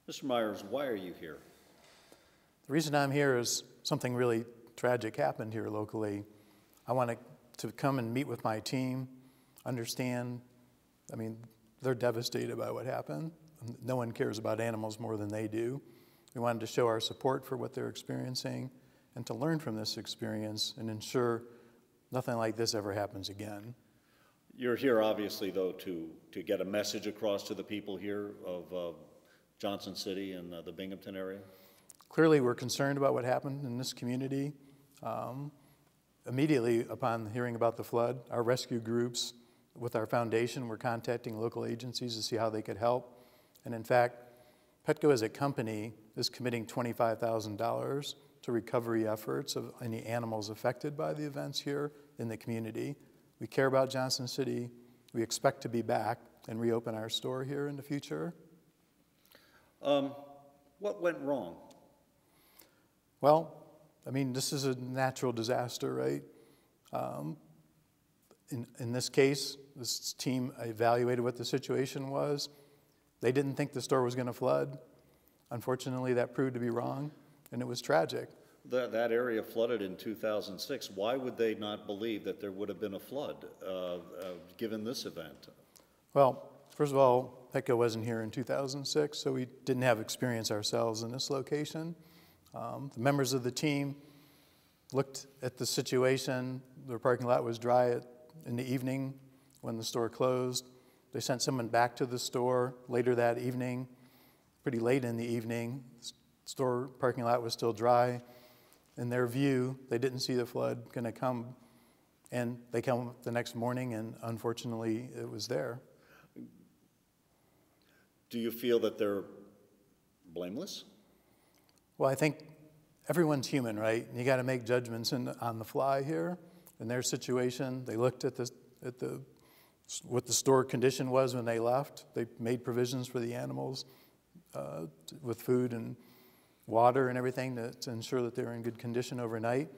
Mr. Myers, why are you here? The reason I'm here is something really tragic happened here locally. I want to come and meet with my team, understand, they're devastated by what happened. No one cares about animals more than they do. We wanted to show our support for what they're experiencing and to learn from this experience and ensure nothing like this ever happens again. You're here, obviously, though, to get a message across to the people here of Johnson City and the Binghamton area? Clearly, we're concerned about what happened in this community. Immediately upon hearing about the flood, our rescue groups with our foundation were contacting local agencies to see how they could help. And in fact, Petco as a company is committing $25,000 to recovery efforts of any animals affected by the events here in the community. We care about Johnson City. We expect to be back and reopen our store here in the future. What went wrong? Well, this is a natural disaster, right? In this case, this team evaluated what the situation was. They didn't think the store was going to flood. Unfortunately, that proved to be wrong, and it was tragic. That area flooded in 2006. Why would they not believe that there would have been a flood given this event? Well, first of all, Petco wasn't here in 2006, so we didn't have experience ourselves in this location. The members of the team looked at the situation. Their parking lot was dry in the evening when the store closed. They sent someone back to the store later that evening, pretty late in the evening. The store parking lot was still dry. In their view, they didn't see the flood going to come, and they come the next morning, and unfortunately, it was there. Do you feel that they're blameless? Well, I think everyone's human, right? You got to make judgments on the fly here. In their situation, they looked at what the store condition was when they left. They made provisions for the animals with food and water and everything to ensure that they were in good condition overnight.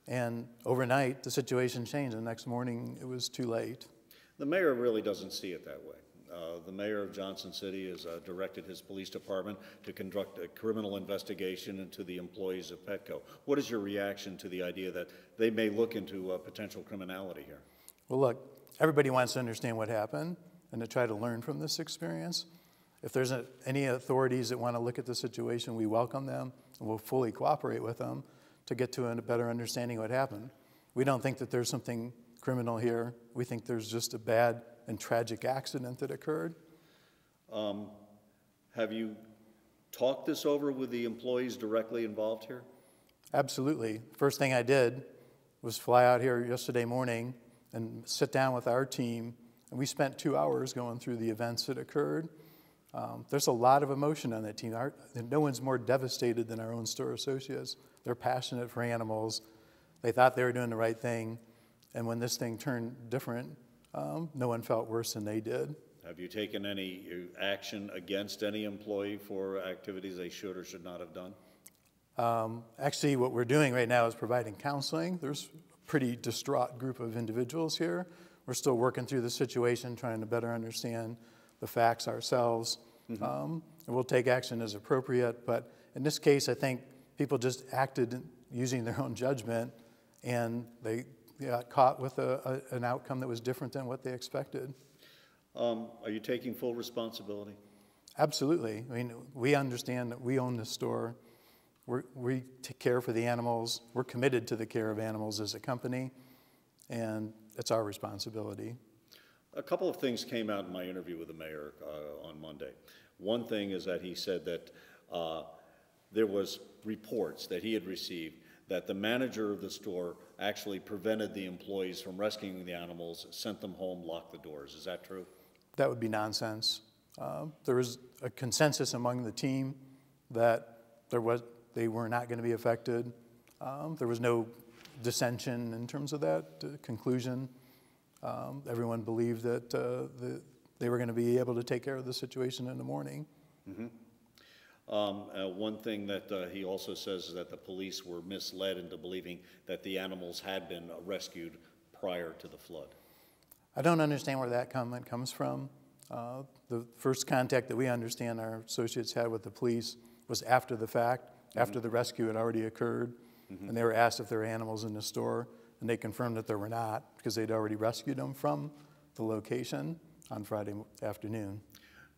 And overnight, the situation changed. The next morning, it was too late. The mayor really doesn't see it that way. The mayor of Johnson City has directed his police department to conduct a criminal investigation into the employees of Petco. What is your reaction to the idea that they may look into potential criminality here? Well, look, everybody wants to understand what happened and to try to learn from this experience. If there's any authorities that want to look at the situation, we welcome them and we'll fully cooperate with them to get to a better understanding of what happened. We don't think that there's something criminal here. We think there's just a bad and tragic accident that occurred. Have you talked this over with the employees directly involved here? Absolutely. First thing I did was fly out here yesterday morning and sit down with our team, and we spent 2 hours going through the events that occurred. There's a lot of emotion on that team. No one's more devastated than our own store associates. They're passionate for animals. They thought they were doing the right thing, and when this thing turned different, no one felt worse than they did. Have you taken any action against any employee for activities they should or should not have done? Actually, what we're doing right now is providing counseling. There's a pretty distraught group of individuals here. We're still working through the situation, trying to better understand the facts ourselves. Mm-hmm. And we'll take action as appropriate, but in this case, I think people just acted using their own judgment, and they got caught with an outcome that was different than what they expected. Are you taking full responsibility? Absolutely. We understand that we own this store. We take care for the animals. We're committed to the care of animals as a company, and it's our responsibility. A couple of things came out in my interview with the mayor on Monday. One thing is that he said that there was reports that he had received that the manager of the store actually prevented the employees from rescuing the animals, sent them home, locked the doors. Is that true? That would be nonsense. There was a consensus among the team that they were not going to be affected. There was no dissension in terms of that conclusion. Everyone believed that they were going to be able to take care of the situation in the morning. Mm-hmm. One thing that he also says is that the police were misled into believing that the animals had been rescued prior to the flood. I don't understand where that comment comes from. The first contact that we understand our associates had with the police was after the fact, after the rescue had already occurred, and they were asked if there were animals in the store, and they confirmed that there were not because they'd already rescued them from the location on Friday afternoon.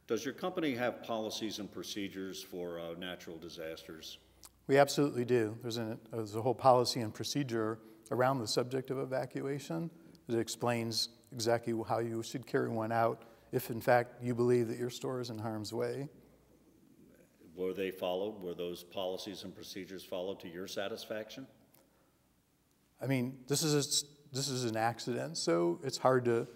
Does your company have policies and procedures for natural disasters? We absolutely do. There's a whole policy and procedure around the subject of evacuation that explains exactly how you should carry one out if, in fact, you believe that your store is in harm's way. Were they followed? Were those policies and procedures followed to your satisfaction? I mean, this is an accident, so it's hard to.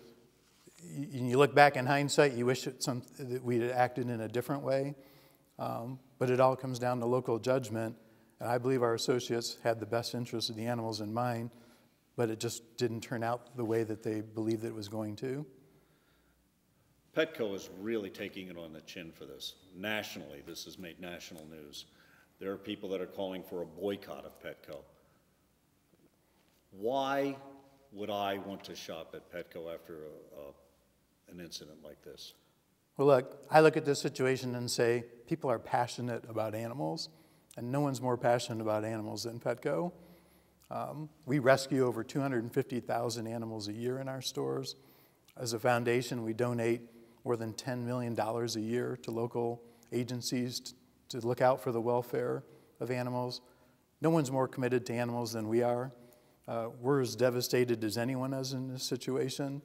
You look back in hindsight, you wish that we had acted in a different way, but it all comes down to local judgment, and I believe our associates had the best interests of the animals in mind, but it just didn't turn out the way that they believed it was going to. Petco is really taking it on the chin for this. Nationally, this has made national news. There are people that are calling for a boycott of Petco. Why would I want to shop at Petco after an incident like this? Well, look, I look at this situation and say people are passionate about animals, and no one's more passionate about animals than Petco. We rescue over 250,000 animals a year in our stores. As a foundation, we donate more than $10 million a year to local agencies to look out for the welfare of animals. No one's more committed to animals than we are. We're as devastated as anyone is in this situation,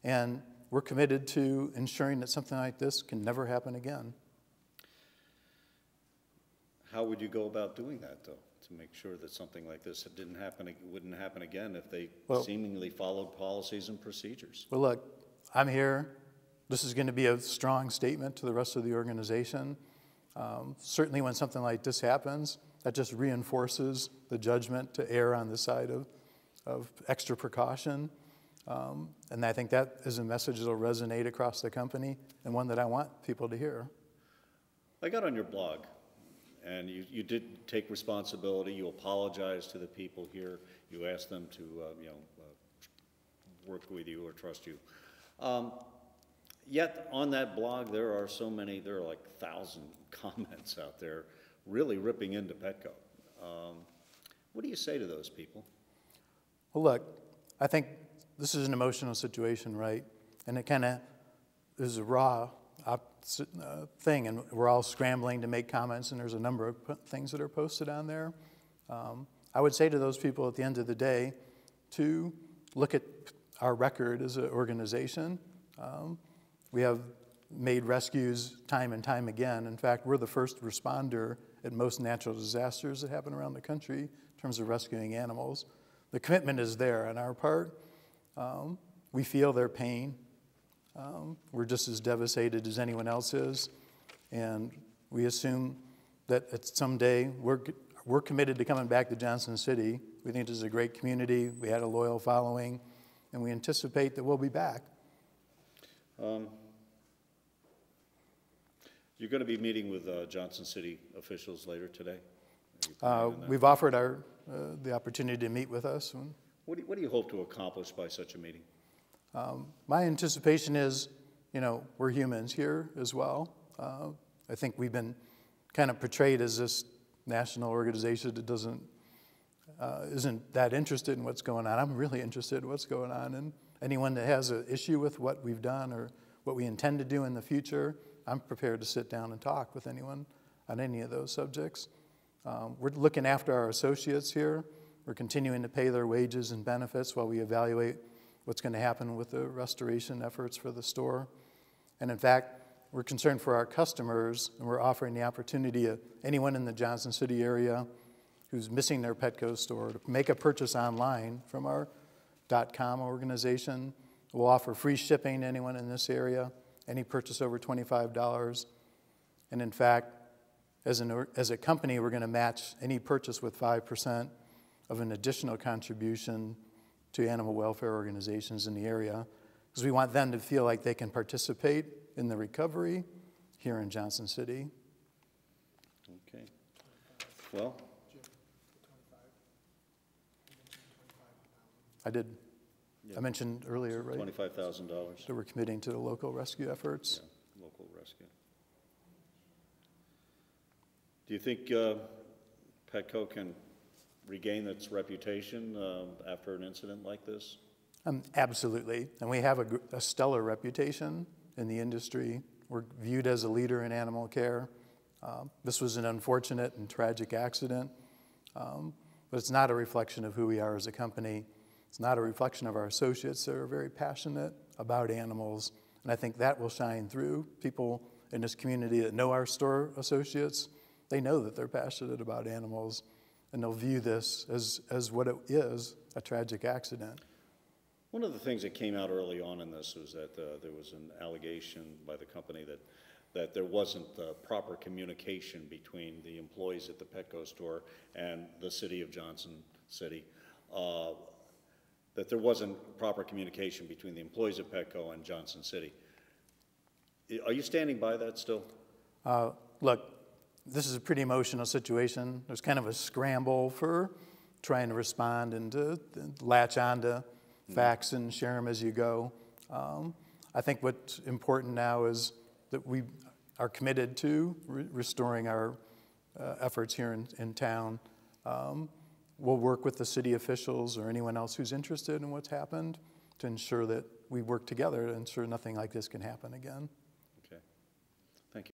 and we're committed to ensuring that something like this can never happen again. How would you go about doing that, though, to make sure that something like this wouldn't happen again if they seemingly followed policies and procedures? Well, look, I'm here. This is going to be a strong statement to the rest of the organization. Certainly when something like this happens, that just reinforces the judgment to err on the side of extra precaution. And I think that is a message that will resonate across the company and one that I want people to hear. I got on your blog, and you did take responsibility. You apologized to the people here. You asked them to work with you or trust you. Yet on that blog, there are like 1,000 comments out there really ripping into Petco. What do you say to those people? Well, look, I think this is an emotional situation, right? And it kind of is a raw thing, and we're all scrambling to make comments, and there's a number of things that are posted on there. I would say to those people at the end of the day to look at our record as an organization. We have made rescues time and time again. In fact, we're the first responder at most natural disasters that happen around the country in terms of rescuing animals. The commitment is there on our part. We feel their pain. We're just as devastated as anyone else is. And we assume that someday we're committed to coming back to Johnson City. We think this is a great community. We had a loyal following, and we anticipate that we'll be back. You're going to be meeting with Johnson City officials later today? We've offered the opportunity to meet with us. What do you hope to accomplish by such a meeting? My anticipation is, we're humans here as well. I think we've been kind of portrayed as this national organization that isn't that interested in what's going on. I'm really interested in what's going on, and anyone that has an issue with what we've done or what we intend to do in the future, I'm prepared to sit down and talk with anyone on any of those subjects. We're looking after our associates here. We're continuing to pay their wages and benefits while we evaluate what's going to happen with the restoration efforts for the store. And in fact, we're concerned for our customers, and we're offering the opportunity to anyone in the Johnson City area who's missing their Petco store to make a purchase online from our .com organization. We'll offer free shipping to anyone in this area, any purchase over $25. And in fact, as a company, we're going to match any purchase with 5% of an additional contribution to animal welfare organizations in the area, because we want them to feel like they can participate in the recovery here in Johnson City. Okay. Well, I did. I mentioned earlier, right, $25,000. that we're committing to the local rescue efforts. Yeah, local rescue. Do you think Petco can regain its reputation after an incident like this? Absolutely, and we have a stellar reputation in the industry. We're viewed as a leader in animal care. This was an unfortunate and tragic accident, but it's not a reflection of who we are as a company. It's not a reflection of our associates that are very passionate about animals, and I think that will shine through. People in this community that know our store associates, they know that they're passionate about animals, and they'll view this as what it is, a tragic accident. One of the things that came out early on in this was that there was an allegation by the company that there wasn't proper communication between the employees at the Petco store and the city of Johnson City. That there wasn't proper communication between the employees at Petco and Johnson City. Are you standing by that still? Look, this is a pretty emotional situation. There's kind of a scramble for trying to respond and to latch on to facts and share them as you go. I think what's important now is that we are committed to restoring our efforts here in town. We'll work with the city officials or anyone else who's interested in what's happened to ensure that we work together to ensure nothing like this can happen again.